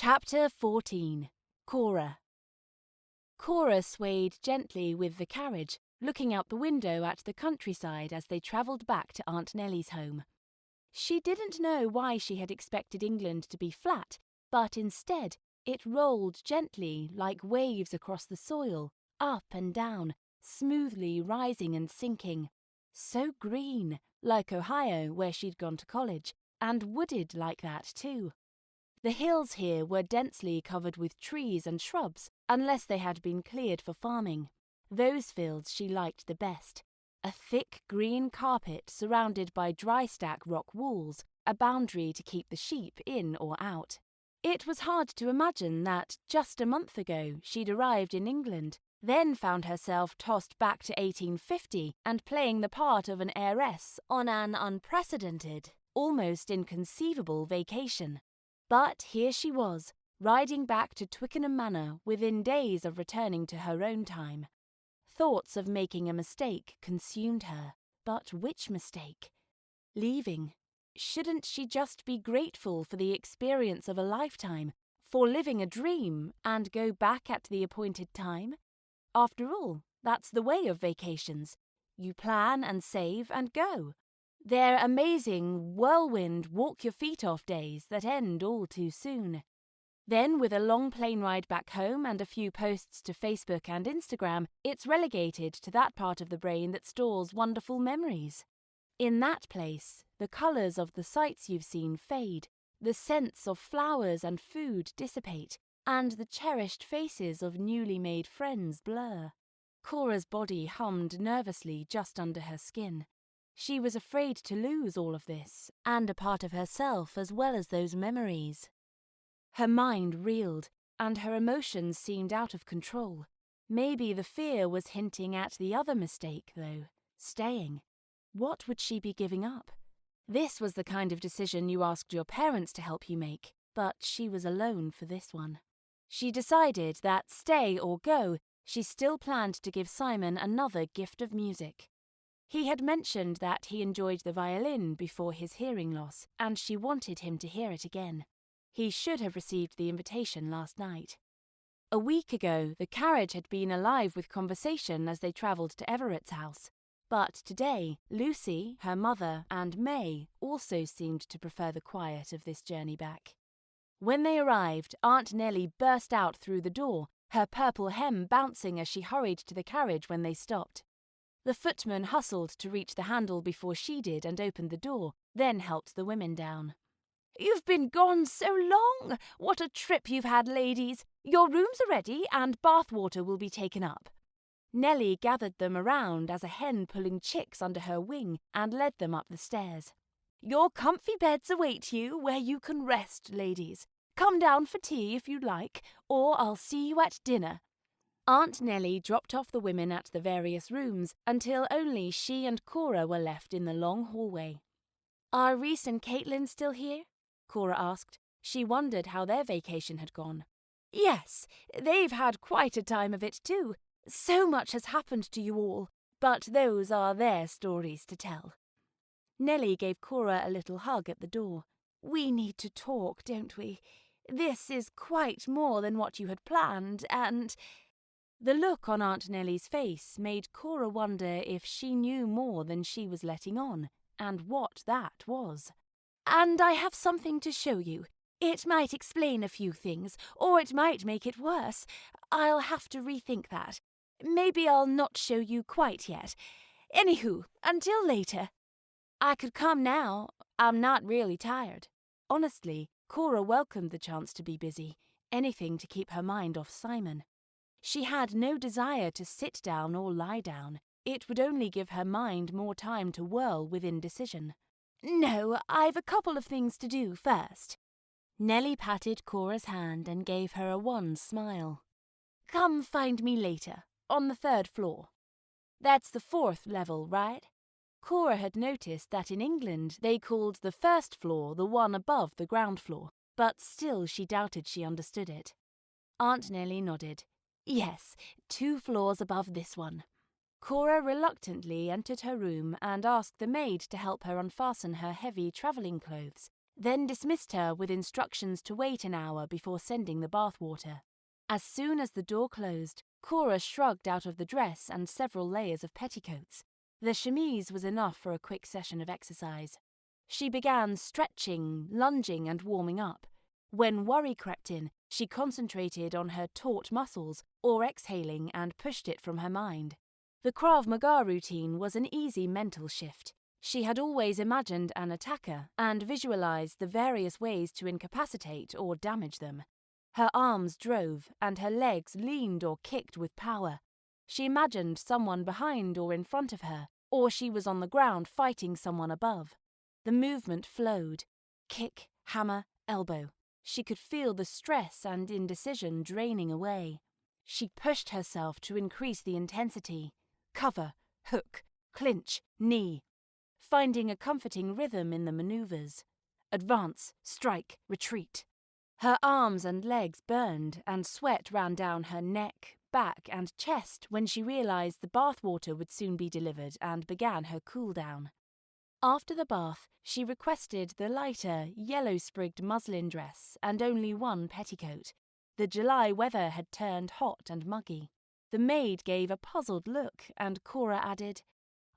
Chapter 14. Cora. Cora swayed gently with the carriage, looking out the window at the countryside as they travelled back to Aunt Nellie's home. She didn't know why she had expected England to be flat, but instead it rolled gently like waves across the soil, up and down, smoothly rising and sinking. So green, like Ohio, where she'd gone to college, and wooded like that too. The hills here were densely covered with trees and shrubs, unless they had been cleared for farming. Those fields she liked the best. A thick green carpet surrounded by dry stack rock walls, a boundary to keep the sheep in or out. It was hard to imagine that just a month ago she'd arrived in England, then found herself tossed back to 1850 and playing the part of an heiress on an unprecedented, almost inconceivable vacation. But here she was, riding back to Twickenham Manor within days of returning to her own time. Thoughts of making a mistake consumed her. But which mistake? Leaving. Shouldn't she just be grateful for the experience of a lifetime, for living a dream, and go back at the appointed time? After all, that's the way of vacations. You plan and save and go. They're amazing, whirlwind, walk-your-feet-off days that end all too soon. Then, with a long plane ride back home and a few posts to Facebook and Instagram, it's relegated to that part of the brain that stores wonderful memories. In that place, the colours of the sights you've seen fade, the scents of flowers and food dissipate, and the cherished faces of newly made friends blur. Cora's body hummed nervously just under her skin. She was afraid to lose all of this, and a part of herself as well as those memories. Her mind reeled, and her emotions seemed out of control. Maybe the fear was hinting at the other mistake, though, staying. What would she be giving up? This was the kind of decision you asked your parents to help you make, but she was alone for this one. She decided that, stay or go, she still planned to give Simon another gift of music. He had mentioned that he enjoyed the violin before his hearing loss, and she wanted him to hear it again. He should have received the invitation last night. A week ago, the carriage had been alive with conversation as they travelled to Everett's house. But today, Lucy, her mother, and May also seemed to prefer the quiet of this journey back. When they arrived, Aunt Nellie burst out through the door, her purple hem bouncing as she hurried to the carriage when they stopped. The footman hustled to reach the handle before she did and opened the door, then helped the women down. "You've been gone so long! What a trip you've had, ladies! Your rooms are ready and bath water will be taken up." Nellie gathered them around as a hen pulling chicks under her wing and led them up the stairs. "Your comfy beds await you, where you can rest, ladies. Come down for tea if you like, or I'll see you at dinner." Aunt Nellie dropped off the women at the various rooms until only she and Cora were left in the long hallway. "Are Rhys and Caitlin still here?" Cora asked. She wondered how their vacation had gone. "Yes, they've had quite a time of it too. So much has happened to you all, but those are their stories to tell." Nellie gave Cora a little hug at the door. "We need to talk, don't we? This is quite more than what you had planned, and—" The look on Aunt Nellie's face made Cora wonder if she knew more than she was letting on, and what that was. "And I have something to show you. It might explain a few things, or it might make it worse. I'll have to rethink that. Maybe I'll not show you quite yet. Anywho, until later. I could come now. I'm not really tired." Honestly, Cora welcomed the chance to be busy, anything to keep her mind off Simon. She had no desire to sit down or lie down. It would only give her mind more time to whirl with indecision. "No, I've a couple of things to do first." Nellie patted Cora's hand and gave her a wan smile. "Come find me later, on the 3rd floor. That's the 4th level, right?" Cora had noticed that in England they called the 1st floor the one above the ground floor, but still she doubted she understood it. Aunt Nellie nodded. "Yes, 2 floors above this one." Cora reluctantly entered her room and asked the maid to help her unfasten her heavy travelling clothes. then dismissed her with instructions to wait an hour before sending the bathwater. As soon as the door closed, Cora shrugged out of the dress and several layers of petticoats. The chemise was enough for a quick session of exercise. She began stretching, lunging, and warming up. When worry crept in, she concentrated on her taut muscles, or exhaling and pushed it from her mind. The Krav Maga routine was an easy mental shift. She had always imagined an attacker and visualized the various ways to incapacitate or damage them. Her arms drove, and her legs leaned or kicked with power. She imagined someone behind or in front of her, or she was on the ground fighting someone above. The movement flowed. Kick, hammer, elbow. She could feel the stress and indecision draining away. She pushed herself to increase the intensity. Cover, hook, clinch, knee. Finding a comforting rhythm in the maneuvers. Advance, strike, retreat. Her arms and legs burned, and sweat ran down her neck, back, and chest when she realized the bathwater would soon be delivered and began her cool-down. After the bath, she requested the lighter, yellow-sprigged muslin dress and only one petticoat. The July weather had turned hot and muggy. The maid gave a puzzled look, and Cora added,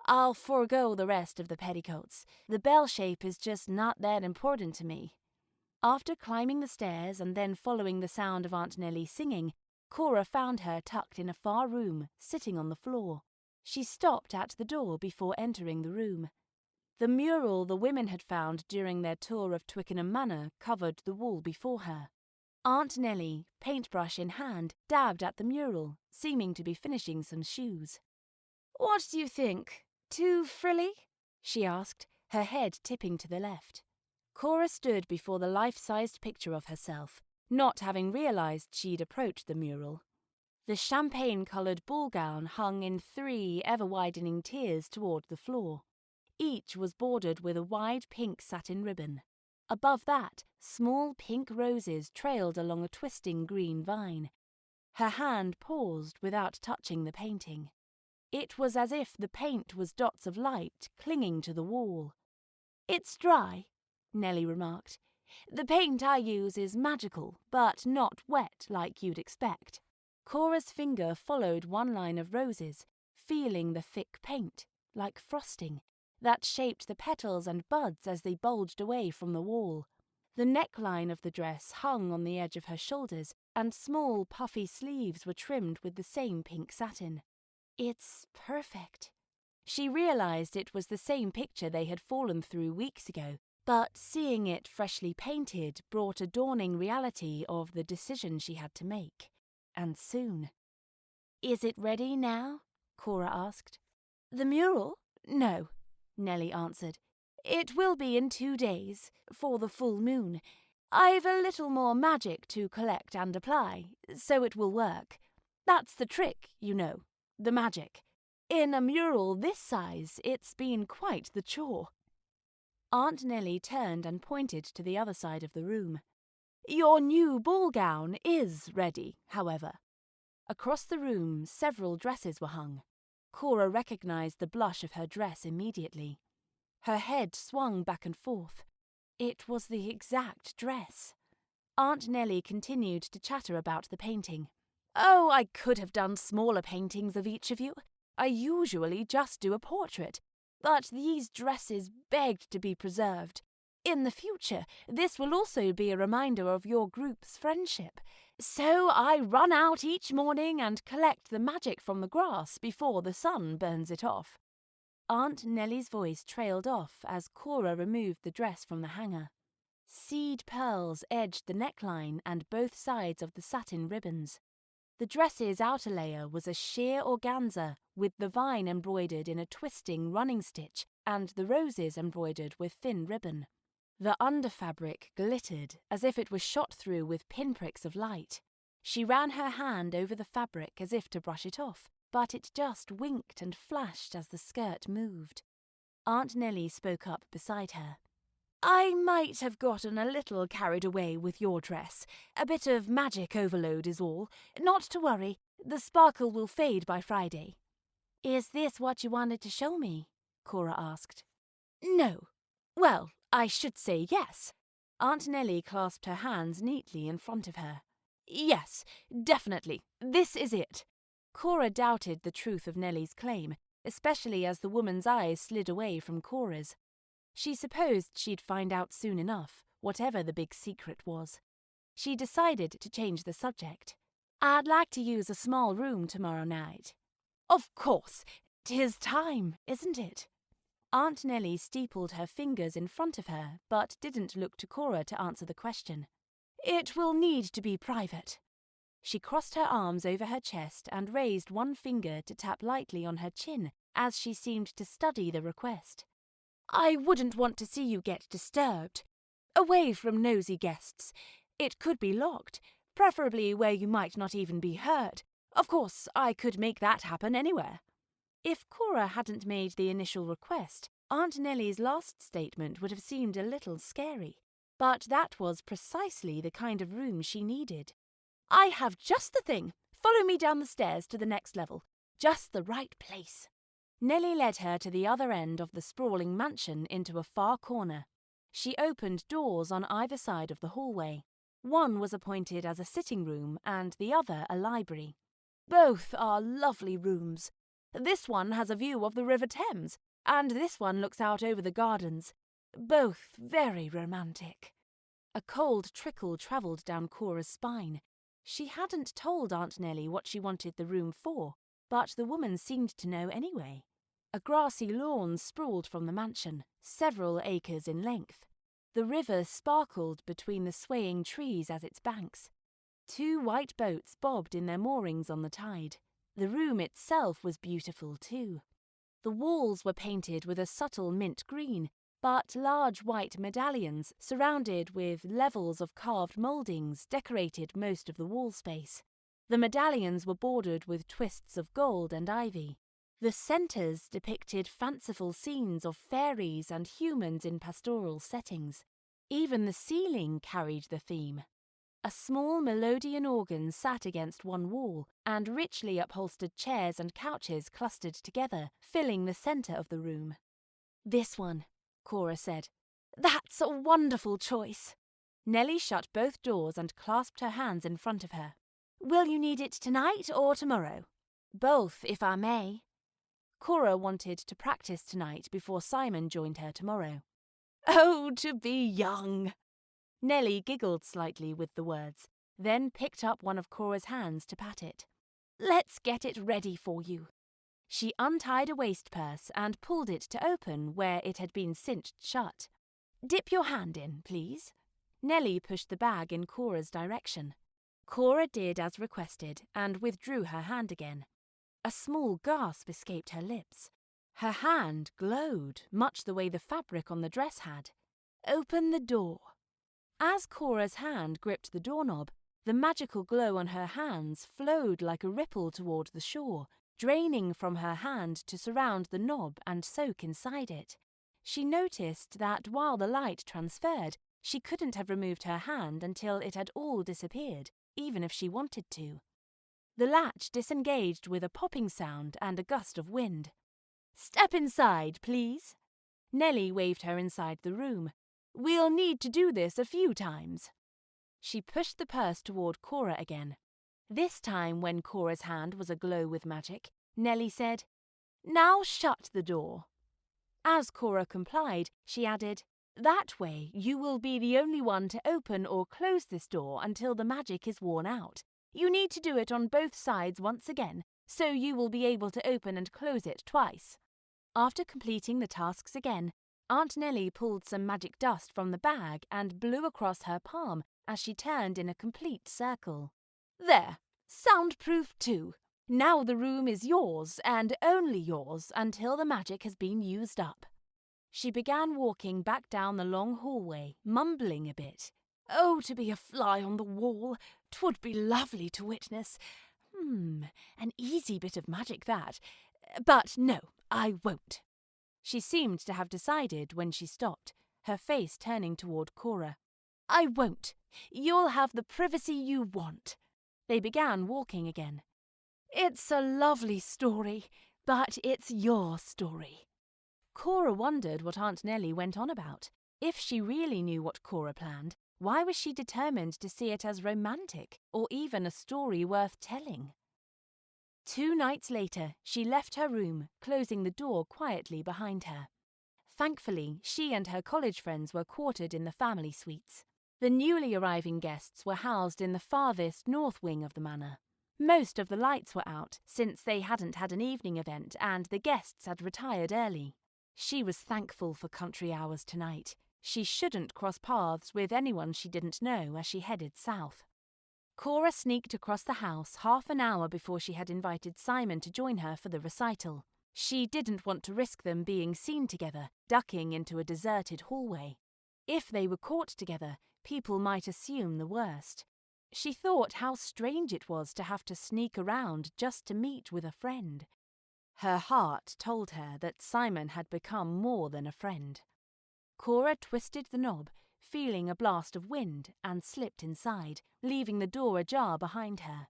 "I'll forego the rest of the petticoats. The bell shape is just not that important to me." After climbing the stairs and then following the sound of Aunt Nellie singing, Cora found her tucked in a far room, sitting on the floor. She stopped at the door before entering the room. The mural the women had found during their tour of Twickenham Manor covered the wall before her. Aunt Nellie, paintbrush in hand, dabbed at the mural, seeming to be finishing some shoes. "What do you think? Too frilly?" she asked, her head tipping to the left. Cora stood before the life-sized picture of herself, not having realized she'd approached the mural. The champagne-coloured ball gown hung in 3 ever-widening tiers toward the floor. Each was bordered with a wide pink satin ribbon. Above that, small pink roses trailed along a twisting green vine. Her hand paused without touching the painting. It was as if the paint was dots of light clinging to the wall. "It's dry," Nellie remarked. "The paint I use is magical, but not wet like you'd expect." Cora's finger followed one line of roses, feeling the thick paint, like frosting, that shaped the petals and buds as they bulged away from the wall. The neckline of the dress hung on the edge of her shoulders, and small puffy sleeves were trimmed with the same pink satin. "It's perfect." She realized it was the same picture they had fallen through weeks ago, but seeing it freshly painted brought a dawning reality of the decision she had to make. And soon. "Is it ready now?" Cora asked. "The mural? No," Nellie answered. "It will be in 2 days, for the full moon. I've a little more magic to collect and apply, so it will work. That's the trick, you know, the magic. In a mural this size, it's been quite the chore." Aunt Nellie turned and pointed to the other side of the room. "Your new ball gown is ready, however." Across the room, several dresses were hung. Cora recognized the blush of her dress immediately. Her head swung back and forth. It was the exact dress. Aunt Nellie continued to chatter about the painting. "Oh, I could have done smaller paintings of each of you. I usually just do a portrait, but these dresses begged to be preserved. In the future, this will also be a reminder of your group's friendship. So I run out each morning and collect the magic from the grass before the sun burns it off." Aunt Nellie's voice trailed off as Cora removed the dress from the hanger. Seed pearls edged the neckline and both sides of the satin ribbons. The dress's outer layer was a sheer organza with the vine embroidered in a twisting running stitch and the roses embroidered with thin ribbon. The underfabric glittered as if it was shot through with pinpricks of light. She ran her hand over the fabric as if to brush it off, but it just winked and flashed as the skirt moved. Aunt Nellie spoke up beside her. "I might have gotten a little carried away with your dress. A bit of magic overload is all. Not to worry, the sparkle will fade by Friday." "Is this what you wanted to show me?" Cora asked. "No. Well, I should say yes. Aunt Nellie clasped her hands neatly in front of her. Yes, definitely. This is it. Cora doubted the truth of Nellie's claim, especially as the woman's eyes slid away from Cora's. She supposed she'd find out soon enough, whatever the big secret was. She decided to change the subject. I'd like to use a small room tomorrow night. Of course. 'Tis time, isn't it? Aunt Nellie steepled her fingers in front of her, but didn't look to Cora to answer the question. It will need to be private. She crossed her arms over her chest and raised one finger to tap lightly on her chin as she seemed to study the request. I wouldn't want to see you get disturbed. Away from nosy guests. It could be locked, preferably where you might not even be heard. Of course, I could make that happen anywhere. If Cora hadn't made the initial request, Aunt Nellie's last statement would have seemed a little scary. But that was precisely the kind of room she needed. I have just the thing. Follow me down the stairs to the next level. Just the right place. Nellie led her to the other end of the sprawling mansion into a far corner. She opened doors on either side of the hallway. One was appointed as a sitting room and the other a library. Both are lovely rooms. This one has a view of the River Thames, and this one looks out over the gardens. Both very romantic. A cold trickle travelled down Cora's spine. She hadn't told Aunt Nellie what she wanted the room for, but the woman seemed to know anyway. A grassy lawn sprawled from the mansion, several acres in length. The river sparkled between the swaying trees at its banks. 2 white boats bobbed in their moorings on the tide. The room itself was beautiful too. The walls were painted with a subtle mint green, but large white medallions surrounded with levels of carved mouldings decorated most of the wall space. The medallions were bordered with twists of gold and ivy. The centres depicted fanciful scenes of fairies and humans in pastoral settings. Even the ceiling carried the theme. A small melodeon organ sat against one wall, and richly upholstered chairs and couches clustered together, filling the centre of the room. This one, Cora said. That's a wonderful choice. Nellie shut both doors and clasped her hands in front of her. Will you need it tonight or tomorrow? Both, if I may. Cora wanted to practice tonight before Simon joined her tomorrow. Oh, to be young! Nellie giggled slightly with the words, then picked up one of Cora's hands to pat it. Let's get it ready for you. She untied a waist purse and pulled it to open where it had been cinched shut. Dip your hand in, please. Nellie pushed the bag in Cora's direction. Cora did as requested and withdrew her hand again. A small gasp escaped her lips. Her hand glowed, much the way the fabric on the dress had. Open the door. As Cora's hand gripped the doorknob, the magical glow on her hands flowed like a ripple toward the shore, draining from her hand to surround the knob and soak inside it. She noticed that while the light transferred, she couldn't have removed her hand until it had all disappeared, even if she wanted to. The latch disengaged with a popping sound and a gust of wind. Step inside, please. Nellie waved her inside the room. We'll need to do this a few times. She pushed the purse toward Cora again. This time, when Cora's hand was aglow with magic, Nellie said, Now shut the door. As Cora complied, she added, That way you will be the only one to open or close this door until the magic is worn out. You need to do it on both sides once again, so you will be able to open and close it twice. After completing the tasks again, Aunt Nellie pulled some magic dust from the bag and blew across her palm as she turned in a complete circle. There, soundproof too. Now the room is yours and only yours until the magic has been used up. She began walking back down the long hallway, mumbling a bit. Oh, to be a fly on the wall! 'Twould be lovely to witness. An easy bit of magic that. But no, I won't. She seemed to have decided when she stopped, her face turning toward Cora. I won't. You'll have the privacy you want. They began walking again. It's a lovely story, but it's your story. Cora wondered what Aunt Nellie went on about. If she really knew what Cora planned, why was she determined to see it as romantic or even a story worth telling? 2 nights later, she left her room, closing the door quietly behind her. Thankfully, she and her college friends were quartered in the family suites. The newly arriving guests were housed in the farthest north wing of the manor. Most of the lights were out, since they hadn't had an evening event and the guests had retired early. She was thankful for country hours tonight. She shouldn't cross paths with anyone she didn't know as she headed south. Cora sneaked across the house half an hour before she had invited Simon to join her for the recital. She didn't want to risk them being seen together, ducking into a deserted hallway. If they were caught together, people might assume the worst. She thought how strange it was to have to sneak around just to meet with a friend. Her heart told her that Simon had become more than a friend. Cora twisted the knob, feeling a blast of wind, and slipped inside, leaving the door ajar behind her.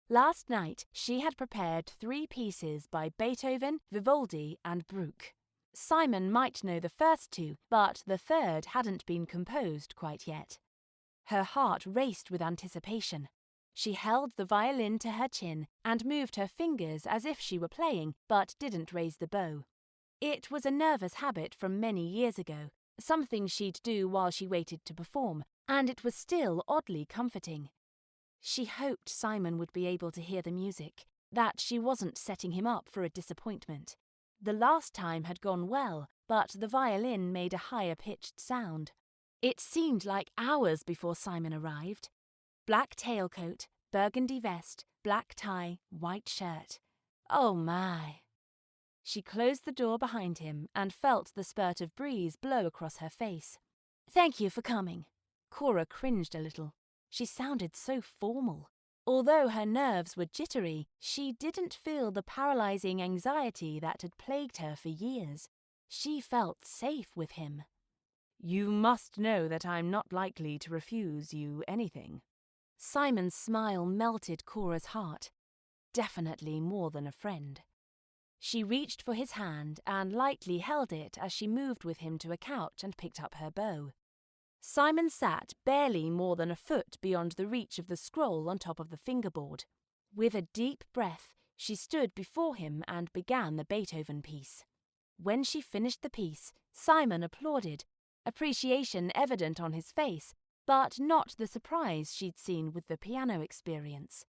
Last night, she had prepared 3 pieces by Beethoven, Vivaldi, and Bruch. Simon might know the first 2, but the third hadn't been composed quite yet. Her heart raced with anticipation. She held the violin to her chin and moved her fingers as if she were playing, but didn't raise the bow. It was a nervous habit from many years ago, something she'd do while she waited to perform, and it was still oddly comforting. She hoped Simon would be able to hear the music, that she wasn't setting him up for a disappointment. The last time had gone well, but the violin made a higher-pitched sound. It seemed like hours before Simon arrived. Black tailcoat, burgundy vest, black tie, white shirt. Oh my! She closed the door behind him and felt the spurt of breeze blow across her face. "Thank you for coming." Cora cringed a little. She sounded so formal. Although her nerves were jittery, she didn't feel the paralyzing anxiety that had plagued her for years. She felt safe with him. "You must know that I'm not likely to refuse you anything." Simon's smile melted Cora's heart. Definitely more than a friend. She reached for his hand and lightly held it as she moved with him to a couch and picked up her bow. Simon sat barely more than a foot beyond the reach of the scroll on top of the fingerboard. With a deep breath, she stood before him and began the Beethoven piece. When she finished the piece, Simon applauded, appreciation evident on his face, but not the surprise she'd seen with the piano experience.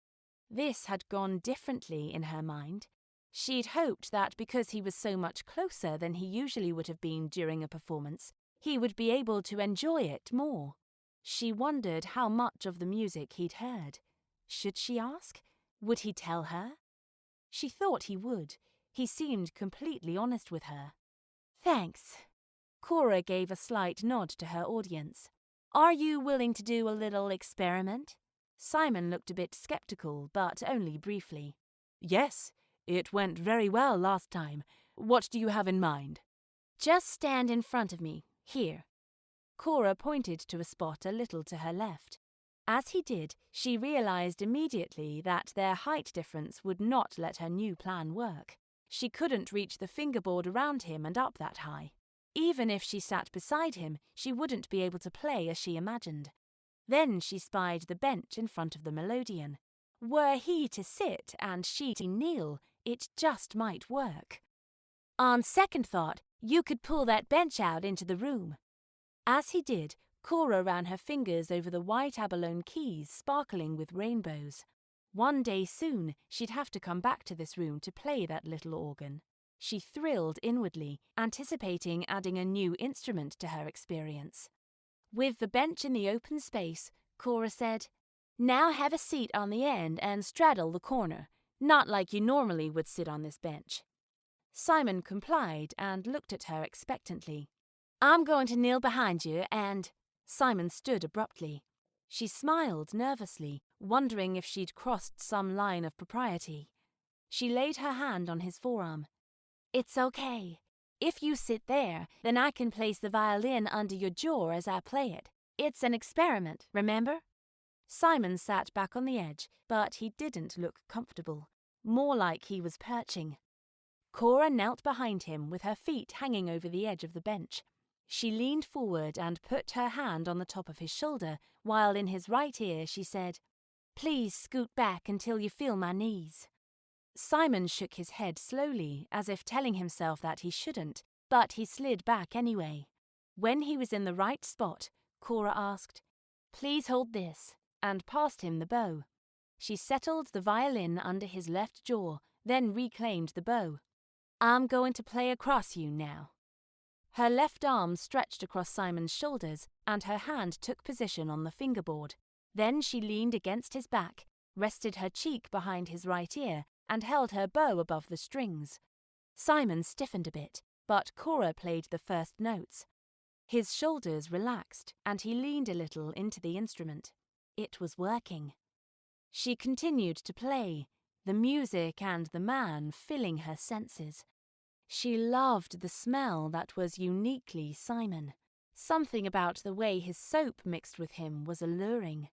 This had gone differently in her mind. She'd hoped that because he was so much closer than he usually would have been during a performance, he would be able to enjoy it more. She wondered how much of the music he'd heard. Should she ask? Would he tell her? She thought he would. He seemed completely honest with her. "Thanks." Cora gave a slight nod to her audience. "Are you willing to do a little experiment?" Simon looked a bit skeptical, but only briefly. "Yes, it went very well last time. What do you have in mind?" "Just stand in front of me, here." Cora pointed to a spot a little to her left. As he did, she realized immediately that their height difference would not let her new plan work. She couldn't reach the fingerboard around him and up that high. Even if she sat beside him, she wouldn't be able to play as she imagined. Then she spied the bench in front of the melodeon. Were he to sit and she to kneel, it just might work. "On second thought, you could pull that bench out into the room." As he did, Cora ran her fingers over the white abalone keys sparkling with rainbows. One day soon, she'd have to come back to this room to play that little organ. She thrilled inwardly, anticipating adding a new instrument to her experience. With the bench in the open space, Cora said, "Now have a seat on the end and straddle the corner, not like you normally would sit on this bench." Simon complied and looked at her expectantly. "I'm going to kneel behind you and—" Simon stood abruptly. She smiled nervously, wondering if she'd crossed some line of propriety. She laid her hand on his forearm. "It's okay. If you sit there, then I can place the violin under your jaw as I play it. It's an experiment, remember?" Simon sat back on the edge, but he didn't look comfortable. More like he was perching. Cora knelt behind him with her feet hanging over the edge of the bench. She leaned forward and put her hand on the top of his shoulder, while in his right ear she said, "Please scoot back until you feel my knees." Simon shook his head slowly, as if telling himself that he shouldn't, but he slid back anyway. When he was in the right spot, Cora asked, "Please hold this," and passed him the bow. She settled the violin under his left jaw, then reclaimed the bow. "I'm going to play across you now." Her left arm stretched across Simon's shoulders, and her hand took position on the fingerboard. Then she leaned against his back, rested her cheek behind his right ear, and held her bow above the strings. Simon stiffened a bit, but Cora played the first notes. His shoulders relaxed, and he leaned a little into the instrument. It was working. She continued to play, the music and the man filling her senses. She loved the smell that was uniquely Simon. Something about the way his soap mixed with him was alluring.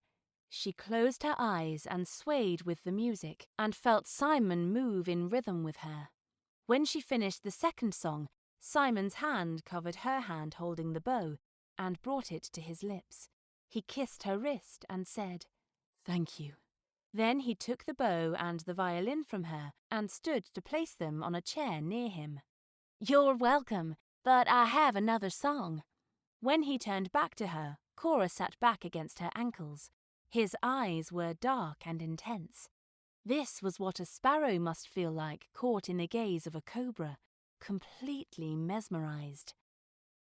She closed her eyes and swayed with the music, and felt Simon move in rhythm with her. When she finished the second song, Simon's hand covered her hand holding the bow and brought it to his lips. He kissed her wrist and said, "Thank you." Then he took the bow and the violin from her and stood to place them on a chair near him. "You're welcome, but I have another song." When he turned back to her, Cora sat back against her ankles. His eyes were dark and intense. This was what a sparrow must feel like caught in the gaze of a cobra, completely mesmerized.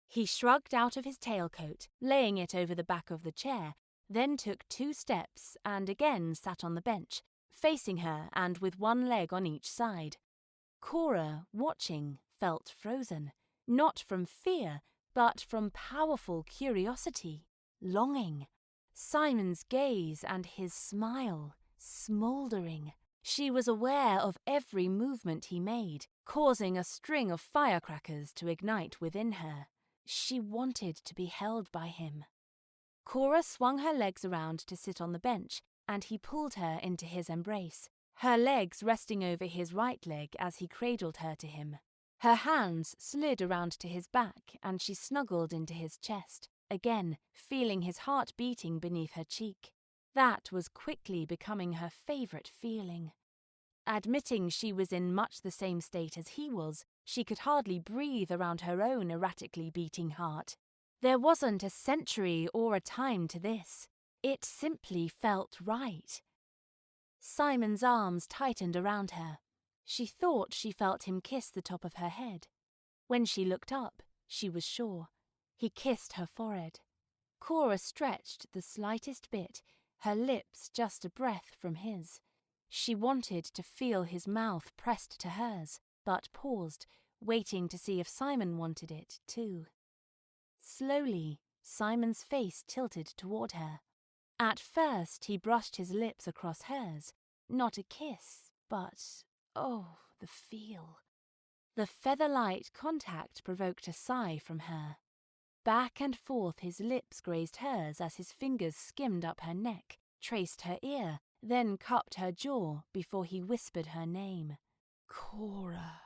He shrugged out of his tailcoat, laying it over the back of the chair, then took 2 steps and again sat on the bench, facing her and with one leg on each side. Cora, watching, felt frozen, not from fear, but from powerful curiosity, longing. Simon's gaze and his smile, smouldering. She was aware of every movement he made, causing a string of firecrackers to ignite within her. She wanted to be held by him. Cora swung her legs around to sit on the bench, and he pulled her into his embrace, her legs resting over his right leg as he cradled her to him. Her hands slid around to his back, and she snuggled into his chest, again feeling his heart beating beneath her cheek. That was quickly becoming her favorite feeling. Admitting she was in much the same state as he was, she could hardly breathe around her own erratically beating heart. There wasn't a century or a time to this. It simply felt right. Simon's arms tightened around her. She thought she felt him kiss the top of her head. When she looked up, she was sure. He kissed her forehead. Cora stretched the slightest bit, her lips just a breath from his. She wanted to feel his mouth pressed to hers, but paused, waiting to see if Simon wanted it too. Slowly, Simon's face tilted toward her. At first, he brushed his lips across hers. Not a kiss, but, oh, the feel. The feather-light contact provoked a sigh from her. Back and forth his lips grazed hers as his fingers skimmed up her neck, traced her ear, then cupped her jaw before he whispered her name. Cora.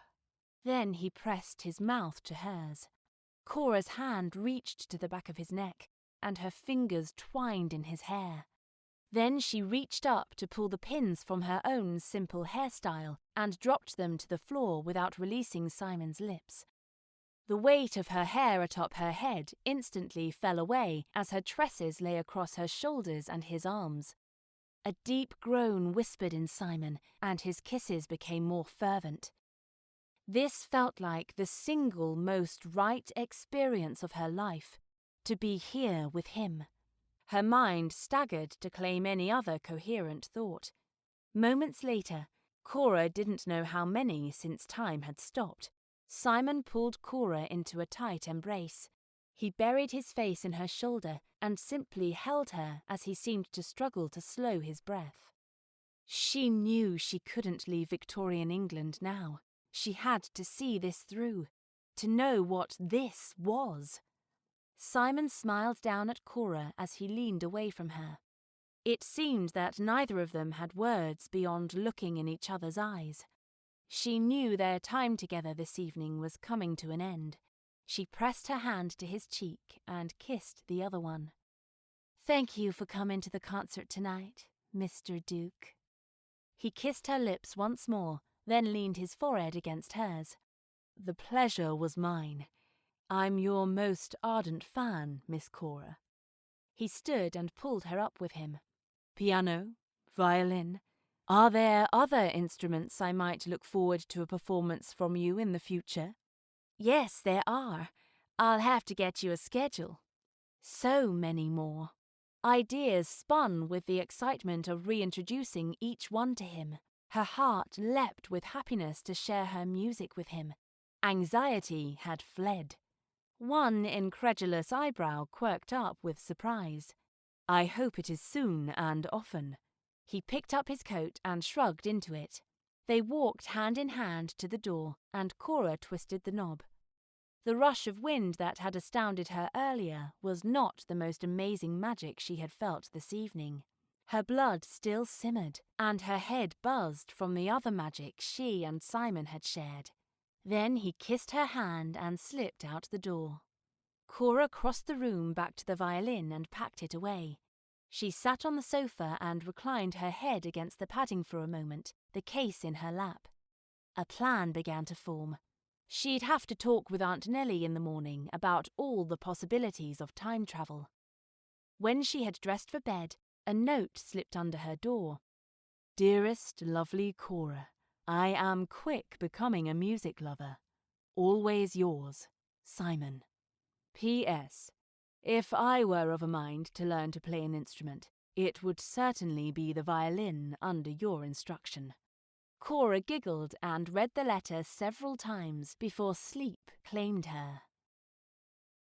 Then he pressed his mouth to hers. Cora's hand reached to the back of his neck, and her fingers twined in his hair. Then she reached up to pull the pins from her own simple hairstyle and dropped them to the floor without releasing Simon's lips. The weight of her hair atop her head instantly fell away as her tresses lay across her shoulders and his arms. A deep groan whispered in Simon, and his kisses became more fervent. This felt like the single most right experience of her life, to be here with him. Her mind staggered to claim any other coherent thought. Moments later, Cora didn't know how many since time had stopped, Simon pulled Cora into a tight embrace. He buried his face in her shoulder and simply held her as he seemed to struggle to slow his breath. She knew she couldn't leave Victorian England now. She had to see this through, to know what this was. Simon smiled down at Cora as he leaned away from her. It seemed that neither of them had words beyond looking in each other's eyes. She knew their time together this evening was coming to an end. She pressed her hand to his cheek and kissed the other one. "Thank you for coming to the concert tonight, Mr. Duke." He kissed her lips once more, then leaned his forehead against hers. "The pleasure was mine. I'm your most ardent fan, Miss Cora." He stood and pulled her up with him. "Piano? Violin? Are there other instruments I might look forward to a performance from you in the future?" "Yes, there are. I'll have to get you a schedule." So many more. Ideas spun with the excitement of reintroducing each one to him. Her heart leapt with happiness to share her music with him. Anxiety had fled. One incredulous eyebrow quirked up with surprise. "I hope it is soon and often." He picked up his coat and shrugged into it. They walked hand in hand to the door, and Cora twisted the knob. The rush of wind that had astounded her earlier was not the most amazing magic she had felt this evening. Her blood still simmered, and her head buzzed from the other magic she and Simon had shared. Then he kissed her hand and slipped out the door. Cora crossed the room back to the violin and packed it away. She sat on the sofa and reclined her head against the padding for a moment, the case in her lap. A plan began to form. She'd have to talk with Aunt Nellie in the morning about all the possibilities of time travel. When she had dressed for bed, a note slipped under her door. "Dearest, lovely Cora, I am quick becoming a music lover. Always yours, Simon. P.S. If I were of a mind to learn to play an instrument, it would certainly be the violin under your instruction." Cora giggled and read the letter several times before sleep claimed her.